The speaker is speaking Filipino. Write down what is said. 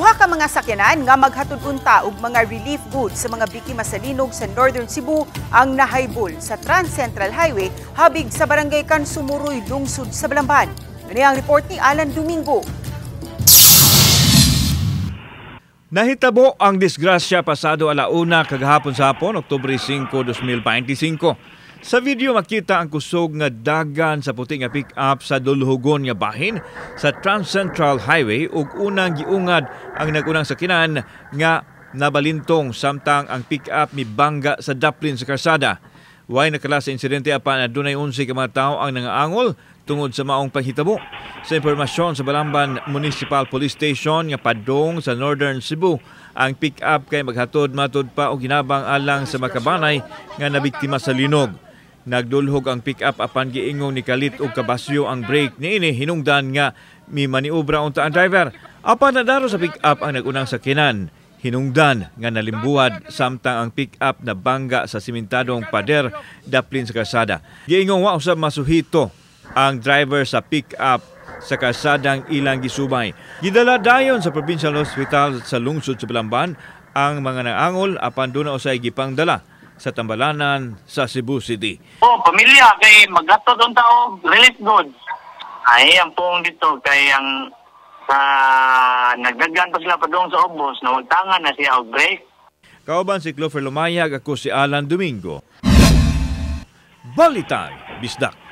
Duha ka mga sakyanan nga maghatod unta og mga relief goods sa mga biktima sa linog sa Northern Cebu ang nahaybol sa Trans-Central Highway habig sa barangay Kansumuroy, lungsod sa Balamban. Ini ang report ni Alan Domingo. Nahitabo ang disgrasya pasado alauna kagahapon sa hapon, Oktubre 5, 2025. Sa video makita ang kusog nga dagan sa puti nga pick-up sa dulhugon nga bahin sa Trans-Central Highway ug unang giungad ang nagunang sakinan nga nabalintong samtang ang pick-up mibangga sa daplin sa karsada. Way nakala sa insidente apan adunay 11 ka mga tawo ang nangaangol tungod sa maong panghitabo. Sa impormasyon sa Balamban Municipal Police Station nga padong sa Northern Cebu, ang pick-up kay maghatod matod pa og ginabang alang sa makabanay nga nabiktima sa linog. Nagdulhog ang pick-up apan giingong ni kalit og kabasyo ang brake niini hinungdan nga mi maniobra unta ang driver. Apan nadaro sa pick-up ang nagunang sakyanan. Hinungdan nga nalimbuad samtang ang pick-up na bangga sa simentadong pader daplin sa kalsada. Giingong wa usab masuhito ang driver sa pick-up sa kalsadang ilang gisubay. Gidala dayon sa Provincial Hospital sa lungsod sa Balamban ang mga naangol apan doon na usay gipangdala sa Tambalanan sa Cebu City. Pamilya kay maghatod unta og relief goods. Ay ang pong dito kay ang sa nagdaghan pa sila padung sa ubos na magtangan na siya og break. Kauban si Clover Lumayag, ako si Alan Domingo. Balitan Bisdak.